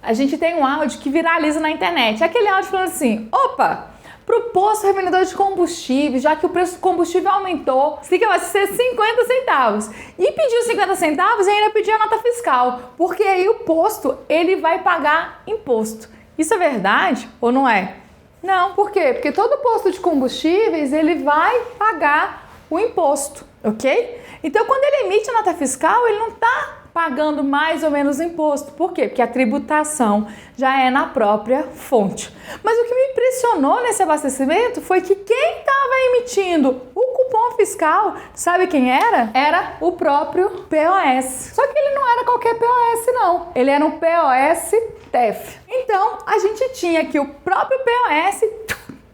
a gente tem um áudio que viraliza na internet. Aquele áudio falando assim, opa, pro posto revendedor de combustível, já que o preço do combustível aumentou, você tem que abastecer 50 centavos. E pediu 50 centavos e ainda pediu a nota fiscal, porque aí o posto, ele vai pagar imposto. Isso é verdade ou não é? Não, por quê? Porque todo posto de combustíveis, ele vai pagar o imposto, ok? Então, quando ele emite a nota fiscal, ele não está pagando mais ou menos imposto. Por quê? Porque a tributação já é na própria fonte. Mas o que me impressionou nesse abastecimento foi que quem estava emitindo o cupom fiscal, sabe quem era? Era o próprio POS. Só que ele não era qualquer POS, não. Ele era um POS TEF. Então, a gente tinha que o próprio POS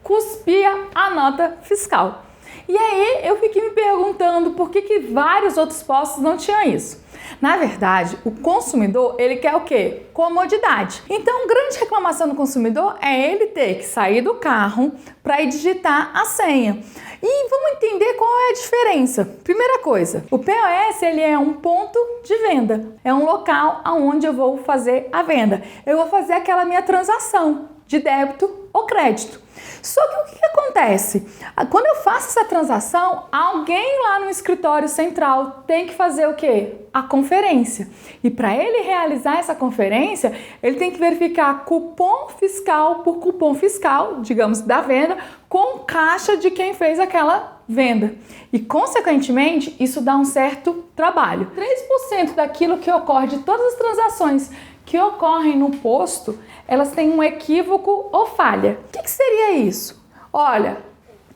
cuspia a nota fiscal. E aí eu fiquei me perguntando por que vários outros postos não tinham isso. Na verdade, o consumidor, ele quer o quê? Comodidade. Então, grande reclamação do consumidor é ele ter que sair do carro para ir digitar a senha. E vamos entender qual é a diferença. Primeira coisa, o POS, ele é um ponto de venda. É um local onde eu vou fazer a venda. Eu vou fazer aquela minha transação de débito ou crédito. Só que o que acontece? Quando eu faço essa transação, alguém lá no escritório central tem que fazer o quê? A conferência. E para ele realizar essa conferência, ele tem que verificar cupom fiscal por cupom fiscal, digamos, da venda, com caixa de quem fez aquela venda. E, consequentemente, isso dá um certo trabalho. 3% daquilo que ocorre de todas as transações que ocorrem no posto, elas têm um equívoco ou falha. O que seria isso? Olha,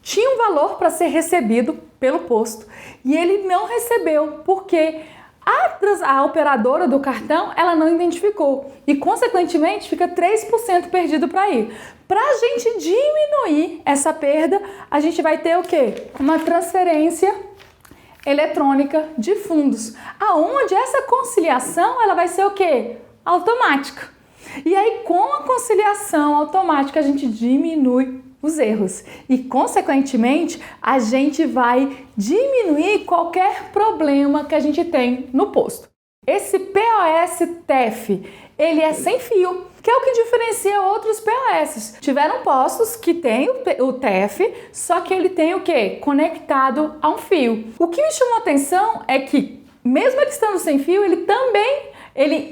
tinha um valor para ser recebido pelo posto e ele não recebeu porque a operadora do cartão ela não identificou e, consequentemente, fica 3% perdido para ir. Para a gente diminuir essa perda, a gente vai ter o quê? Uma transferência eletrônica de fundos, aonde essa conciliação ela vai ser o quê? Automática. E aí, com a conciliação automática, a gente diminui os erros e, consequentemente, a gente vai diminuir qualquer problema que a gente tem no posto. Esse POS TEF, ele é sem fio, que é o que diferencia outros POS. Tiveram postos que tem o TEF, só que ele tem o quê? Conectado a um fio. O que me chamou a atenção é que, mesmo ele estando sem fio, ele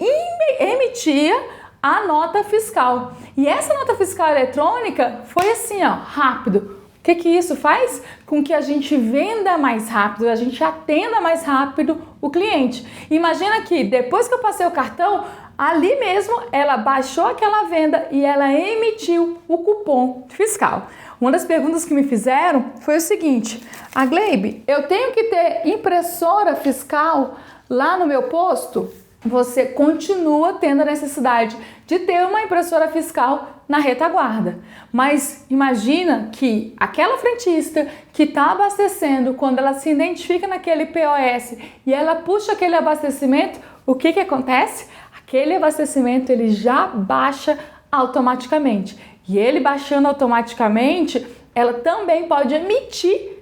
emitia a nota fiscal. E essa nota fiscal eletrônica foi assim, ó, rápido. O que isso faz? Com que a gente venda mais rápido, a gente atenda mais rápido o cliente. Imagina que depois que eu passei o cartão, ali mesmo ela baixou aquela venda e ela emitiu o cupom fiscal. Uma das perguntas que me fizeram foi o seguinte: a Gleibe, eu tenho que ter impressora fiscal lá no meu posto? Você continua tendo a necessidade de ter uma impressora fiscal na retaguarda. Mas imagina que aquela frentista que está abastecendo, quando ela se identifica naquele POS e ela puxa aquele abastecimento, o que acontece? Aquele abastecimento ele já baixa automaticamente. E ele baixando automaticamente, ela também pode emitir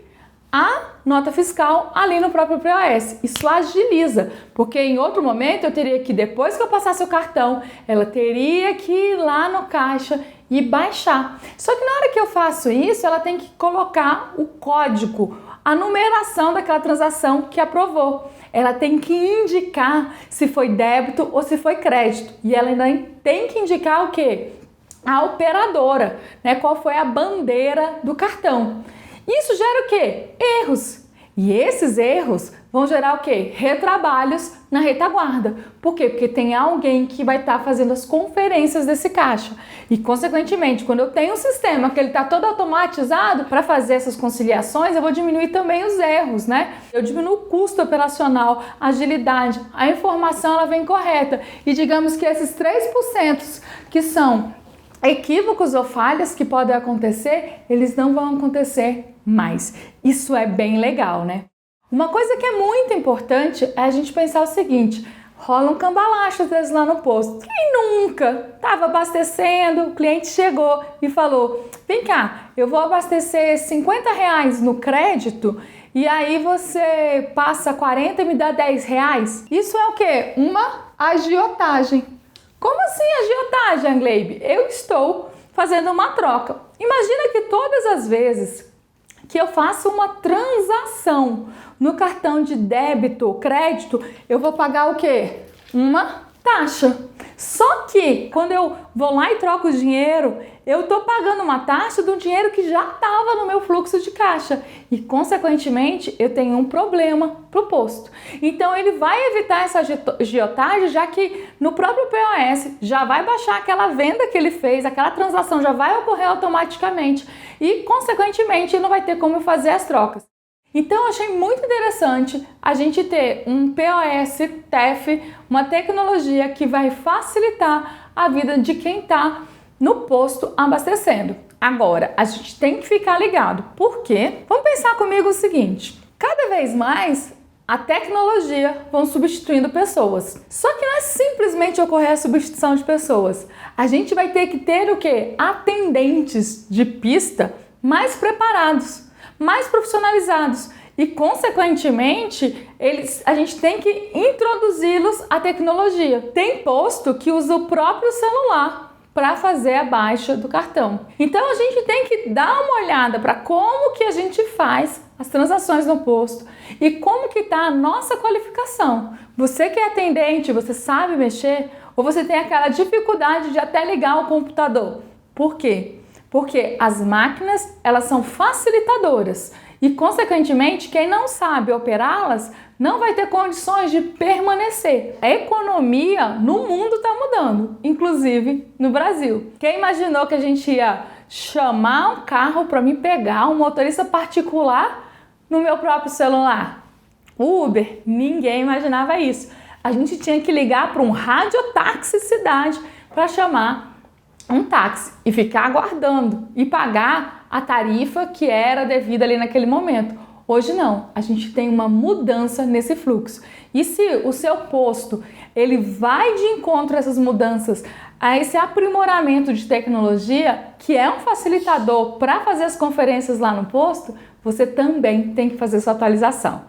a nota fiscal ali no próprio POS. Isso agiliza, porque em outro momento eu teria que, depois que eu passasse o cartão, ela teria que ir lá no caixa e baixar. Só que na hora que eu faço isso, ela tem que colocar o código, a numeração daquela transação que aprovou. Ela tem que indicar se foi débito ou se foi crédito. E ela ainda tem que indicar o quê? A operadora, né? Qual foi a bandeira do cartão. Isso gera o quê? Erros. E esses erros vão gerar o quê? Retrabalhos na retaguarda. Por quê? Porque tem alguém que vai estar fazendo as conferências desse caixa. E, consequentemente, quando eu tenho um sistema que ele está todo automatizado para fazer essas conciliações, eu vou diminuir também os erros, né? Eu diminuo o custo operacional, a agilidade, a informação ela vem correta. E digamos que esses 3% que são equívocos ou falhas que podem acontecer, eles não vão acontecer mais. Isso é bem legal, né? Uma coisa que é muito importante é a gente pensar o seguinte: rola um cambalacho às vezes lá no posto. Quem nunca estava abastecendo, o cliente chegou e falou: vem cá, eu vou abastecer R$50 no crédito e aí você passa 40 e me dá R$10. Isso é o quê? Uma agiotagem. Como assim agiotagem? Jean Gleibe? Eu estou fazendo uma troca. Imagina que todas as vezes que eu faço uma transação no cartão de débito, crédito, eu vou pagar o quê? Uma taxa. Só que quando eu vou lá e troco o dinheiro, eu estou pagando uma taxa do dinheiro que já estava no meu fluxo de caixa e, consequentemente, eu tenho um problema para o posto. Então, ele vai evitar essa agiotagem, já que no próprio POS já vai baixar aquela venda que ele fez, aquela transação já vai ocorrer automaticamente e, consequentemente, ele não vai ter como fazer as trocas. Então, eu achei muito interessante a gente ter um POS TEF, uma tecnologia que vai facilitar a vida de quem está no posto abastecendo. Agora, a gente tem que ficar ligado. Por quê? Vamos pensar comigo o seguinte: cada vez mais a tecnologia vão substituindo pessoas. Só que não é simplesmente ocorrer a substituição de pessoas. A gente vai ter que ter o quê? Atendentes de pista mais preparados, mais profissionalizados e, consequentemente, a gente tem que introduzi-los à tecnologia. Tem posto que usa o próprio celular para fazer a baixa do cartão. Então, a gente tem que dar uma olhada para como que a gente faz as transações no posto e como que está a nossa qualificação. Você que é atendente, você sabe mexer ou você tem aquela dificuldade de até ligar o computador? Por quê? Porque as máquinas, elas são facilitadoras e, consequentemente, quem não sabe operá-las não vai ter condições de permanecer. A economia no mundo está mudando, inclusive no Brasil. Quem imaginou que a gente ia chamar um carro para me pegar, um motorista particular, no meu próprio celular? Uber, ninguém imaginava isso. A gente tinha que ligar para um radiotáxi cidade para chamar um táxi e ficar aguardando e pagar a tarifa que era devida ali naquele momento. Hoje não, a gente tem uma mudança nesse fluxo. E se o seu posto ele vai de encontro a essas mudanças, a esse aprimoramento de tecnologia, que é um facilitador para fazer as conferências lá no posto, você também tem que fazer sua atualização.